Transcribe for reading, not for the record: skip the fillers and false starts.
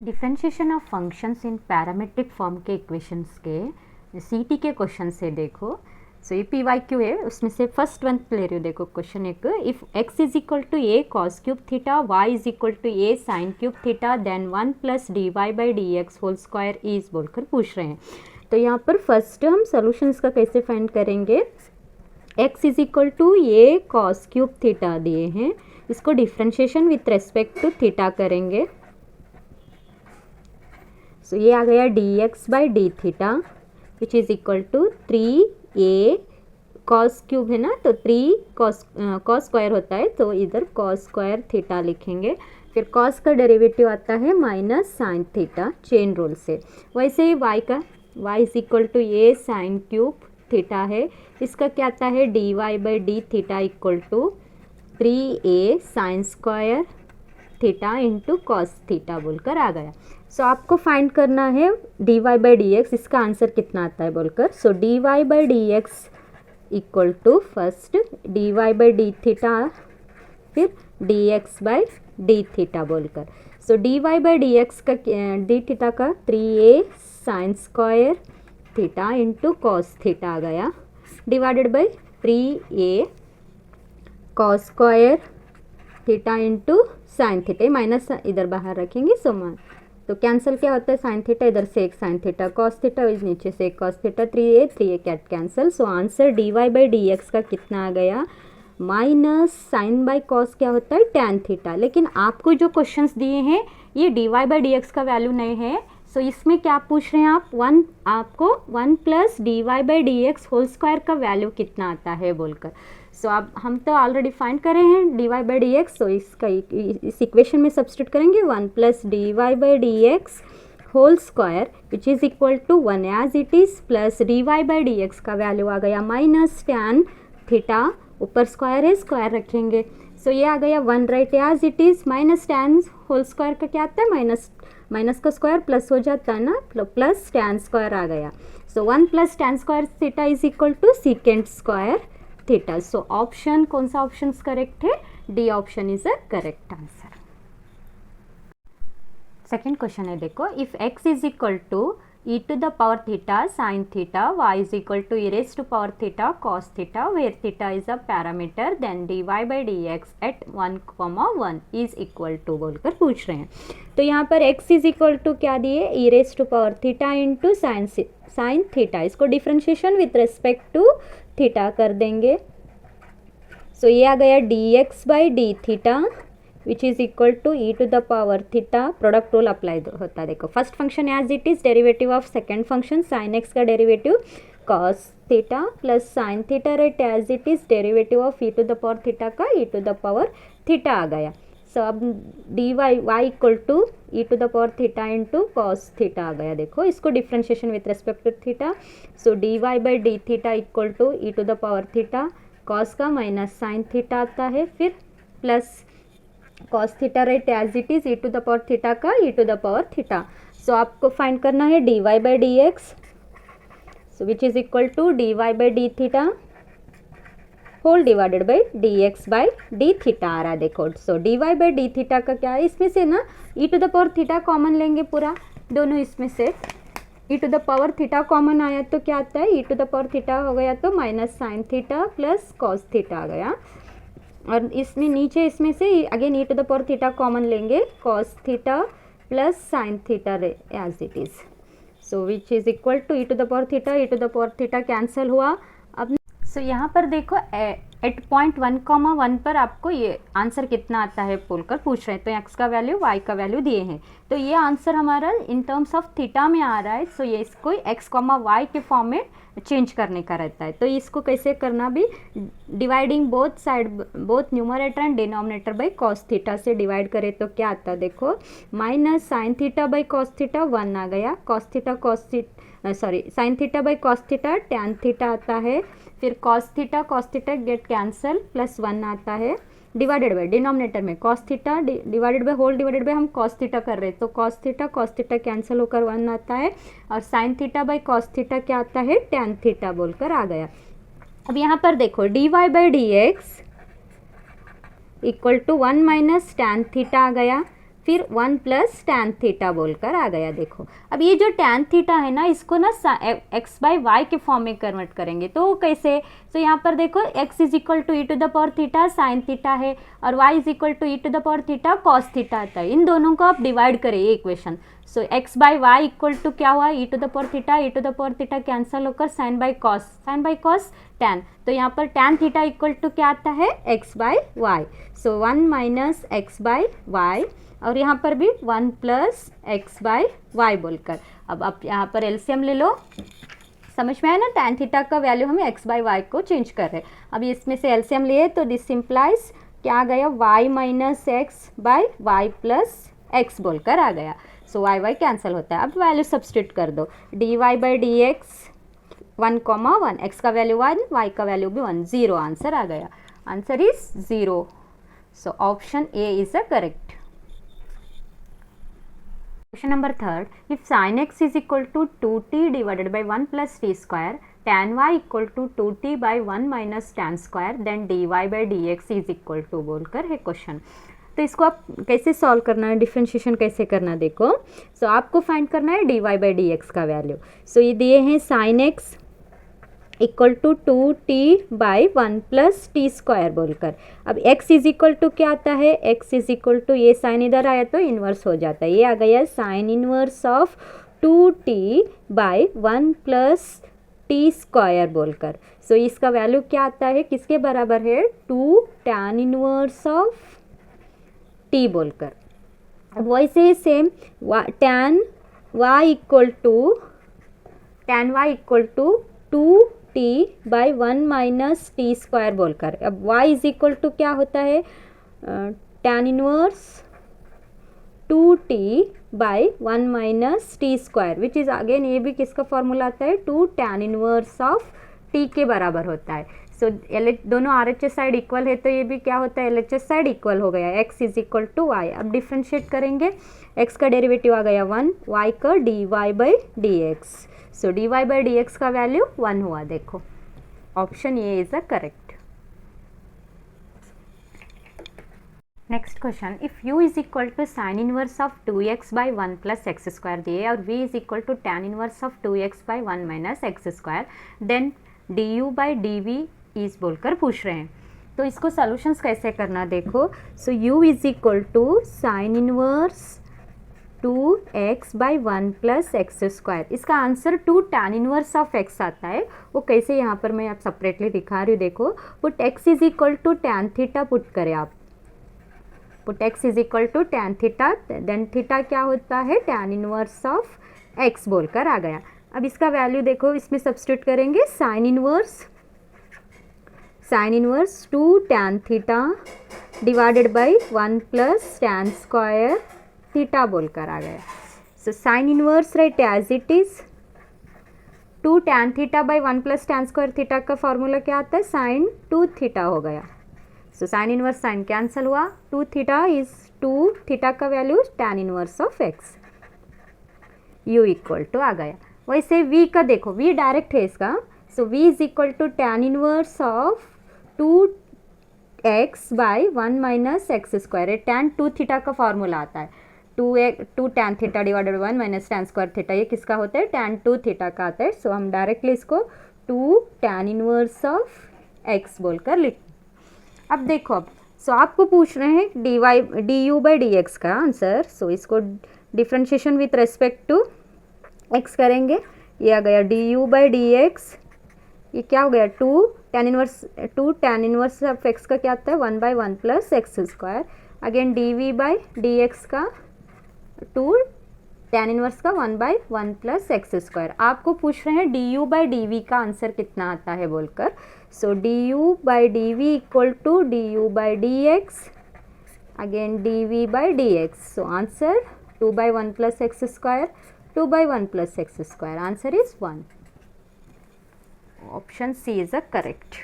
Differentiation of functions in parametric form के equations के सीटी के क्वेश्चन से देखो। सो ये PYQ है, उसमें से फर्स्ट वन ले रही हूँ। देखो क्वेश्चन एक, if x is equal to a cos cube theta, y is equal to a sine cube theta, then 1 plus d y by d x whole square is बोलकर पूछ रहे हैं। तो यहाँ पर फर्स्ट हम सोल्यूशन इसका कैसे फाइंड करेंगे। x is equal to a cos cube theta दिए हैं, इसको differentiation with respect to theta करेंगे। सो ये आ गया d x by d theta which is equal to 3a cos cube है ना, तो 3 कॉस स्क्वायर होता है, तो इधर कॉस स्क्वायर थीटा लिखेंगे। फिर कॉस का डेरिवेटिव आता है minus sine theta chain rule से। वैसे ही y is equal to a sine cube theta है, इसका क्या आता है d y by d theta equal to 3a sine square theta into cos theta बोलकर आ गया। सो आपको फाइंड करना है d y by d x, इसका आंसर कितना आता है बोलकर। So d y by d x equal to first d y by d theta, फिर d x by d theta बोलकर। So d y by d x का d theta का 3a sine square theta into cos theta आ गया, divided by 3a cos square theta into sine theta, minus इधर बाहर रखेंगे। सो तो कैंसिल क्या होता है, साइन थीटा इधर से एक साइन थीटा, कॉस थीटा नीचे से एक cos theta, 3a cut cancel. So answer d y by d x का कितना आ गया, माइनस साइन बाई कॉस क्या होता है टैन थीटा। लेकिन आपको जो क्वेश्चंस दिए हैं ये d y by d x का वैल्यू नहीं है। सो इसमें क्या पूछ रहे हैं आपको 1 plus d y by d x whole square का वैल्यू कितना आता है बोलकर। सो अब हम तो ऑलरेडी फाइंड कर रहे हैं d y by d x, so इसका इस इक्वेशन में सब्स्टिट्यूट करेंगे 1 plus d y by d x whole square which is equal to 1 as it is, plus d y by d x का value आ गया माइनस टैन थीटा, ऊपर square है square रखेंगे। सो ये आ गया 1 right as it is, minus tan whole square का क्या आता है माइनस का स्क्वायर प्लस हो जाता है ना, प्लस टैन स्क्वायर आ गया। So 1 plus tan square theta is equal to secant square theta. So option कौन सा ऑप्शन करेक्ट है, D option is a correct answer. Second question है देखो, if x is equal to e to the power theta sin theta, y is equal to e raised to power theta cos theta, where theta is a parameter, then dy by dx at 1, 1 is equal to बोलकर पूछ रहे हैं। तो यहाँ पर x is equal to क्या दिए, e raised to power theta into sine theta, इसको differentiation with respect to theta कर देंगे। सो ये आ गया dx by d theta which is equal to e to the power theta, product rule apply होता है। देखो first function as it is, derivative of second function sine x का derivative cos theta plus sine theta right as it is, derivative of e to the power theta का e to the power theta आ गया। So अब d y equal to e to the power theta into cos theta आ गया। देखो इसको differentiation with respect to theta. So d y by d theta equal to e to the power theta, cos का minus sine theta आता है, फिर plus cos theta right as it is, e to the power theta का e to the power theta. So आपको find करना है d y by d x, so which is equal to d y by d theta whole divided by d x by d theta आ रहा है। देखो so d y by d theta का क्या है, इसमें से ना e to the power theta common लेंगे पूरा, दोनों इसमें से e to the power theta common आया तो क्या आता है, e to the power theta हो गया तो minus sine theta plus cos theta आ गया, और इसमें नीचे इसमें से again e to the power theta common लेंगे, cos theta plus sine theta as it is. So which is equal to e to the power theta, e to the power theta cancel हुआ। अब सो यहाँ पर देखो eight point 1,1 पर आपको ये answer कितना आता है बोलकर पूछ रहे हैं। तो x का वैल्यू y का वैल्यू दिए हैं, तो ये आंसर हमारा इन टर्म्स ऑफ थीटा में आ रहा है। सो ये इसको x, y के फॉर्म में चेंज करने का रहता है। तो इसको कैसे करना भी, dividing both side, both numerator and denominator by cos theta से डिवाइड करें तो क्या आता है, देखो minus sine theta by cos theta 1 आ गया, cos theta sine theta by cos theta tan theta आता है, फिर cos theta get cancel plus 1 आता है, डिवाइडेड बाई डिनोमिनेटर में cos theta divided by whole divided by हम कॉस थीटा कर रहे हैं, तो कॉस थीटा कैंसिल होकर 1 आता है, और sine theta by cos theta क्या आता है टैन थीटा बोलकर आ गया। अब यहाँ पर देखो d y by d x equal to 1 minus tan theta आ गया, फिर 1 प्लस टैन थीटा बोलकर आ गया। देखो अब ये जो टैन थीटा है ना, इसको ना एक्स बाई वाई के फॉर्म में कन्वर्ट करेंगे। तो कैसे? तो यहाँ पर देखो x is equal to e to the power theta sine theta है और y is equal to e to the power theta cos theta आता है। इन दोनों को आप डिवाइड करें ये equation. So x by y equal to क्या हुआ, e to the power theta cancel होकर साइन बाई कॉस टैन। तो यहाँ पर टैन थीटा इक्वल टू क्या आता है, x by y. So 1 minus x by y और यहाँ पर भी 1 प्लस एक्स बाई वाई बोलकर। अब आप यहाँ पर एलसीएम ले लो। समझ में आया ना, टैन थीटा का वैल्यू हमें एक्स बाई वाई को चेंज कर रहे हैं। अब इसमें से एलसीएम लिए तो दिस सिंप्लाइज क्या आ गया, y minus x by y plus x बोलकर आ गया। सो वाई वाई कैंसिल होता है। अब वैल्यू सब्सटीट्यूट कर दो, d y by d x 1,1, x का वैल्यू 1, वाई का वैल्यू भी 1, 0 आंसर आ गया। Answer is 0। So option A is the correct. Question number 3, if sin x is equal to 2t divided by 1 plus t square, tan y equal to 2t by 1 minus tan square, then dy by dx is equal to बोलकर है question. तो इसको आप कैसे solve करना है, differentiation कैसे करना, देखो। सो आपको फाइंड करना है dy by dx का वैल्यू। सो ये दिए हैं sin x equal to 2t by 1 plus t square बोलकर। अब x इज इक्वल टू क्या आता है, x इज इक्वल टू ये साइन इधर आया तो इन्वर्स हो जाता है, ये आ गया sign inverse of 2t by 1 plus t square बोलकर। सो इसका वैल्यू क्या आता है, किसके बराबर है, 2 टैन इन्वर्स ऑफ t बोलकर। अब वैसे ही same tan y equal to 2t by 1 minus t square बोलकर। अब y इज इक्वल टू क्या होता है, tan inverse 2t by 1 minus t square, which is again ये भी किसका फॉर्मूला आता है, 2 टैन इनवर्स ऑफ t के बराबर होता है। सो दोनों RHS साइड इक्वल है तो ये भी क्या होता है, LHS साइड इक्वल हो गया, x is equal to y. अब डिफ्रेंशिएट करेंगे, x का डेरिवेटिव आ गया 1, y का dy by dx। So dy by dx का वैल्यू 1 हुआ। देखो option A is a correct. Next question, if u is equal to sine inverse of 2x by 1 plus x square दिए और v is equal to tan inverse of 2x by 1 minus x square, then du by dv is बोलकर पूछ रहे हैं। तो इसको solutions कैसे करना, देखो। So u is equal to sine inverse 2x by 1 plus x square, इसका answer 2 tan inverse of x आता है। वो कैसे, यहाँ पर मैं आप सेपरेटली दिखा रही हूँ। देखो put x is equal to tan theta put करें आप, put x is equal to tan theta, then theta क्या होता है, टैन इनवर्स ऑफ x बोलकर आ गया। अब इसका वैल्यू देखो, इसमें सब्स्टिट्यूट करेंगे, sine inverse 2 tan theta divided by 1 plus tan square theta बोलकर आ गया। So sine inverse right as it is 2 tan theta by 1 plus tan square theta का फॉर्मूला क्या आता है, साइन 2 थीटा हो गया। So sine inverse sine cancel हुआ, 2 थीटा इज 2 थीटा का value tan inverse of x, u equal to आ गया। वैसे v का देखो, v डायरेक्ट है इसका। So v is equal to tan inverse of 2x by 1 minus x square, tan 2 theta का फॉर्मूला आता है, 2 tan theta divided 1 minus tan square theta, ये किसका होता है, टैन 2 थीटा का आता है। सो हम डायरेक्टली इसको 2 टैन इनवर्स ऑफ x बोलकर लिख। अब देखो, अब सो आपको पूछ रहे हैं du बाई dx का आंसर। सो इसको differentiation with respect to x करेंगे, ये आ गया du बाई dx, ये क्या हो गया, 2 टैन इनवर्स ऑफ x का क्या आता है, 1 by 1 plus x square, again dv by dx का 2 टैन इनवर्स का 1 बाई 1 प्लस एक्स स्क्वायर। आपको पूछ रहे हैं du बाई dv का आंसर कितना आता है बोलकर। So du by dv equal to du by dx, again dv by dx। So answer 2 by 1 plus x square, 2 by 1 plus x square, answer is 1। Option C is a correct.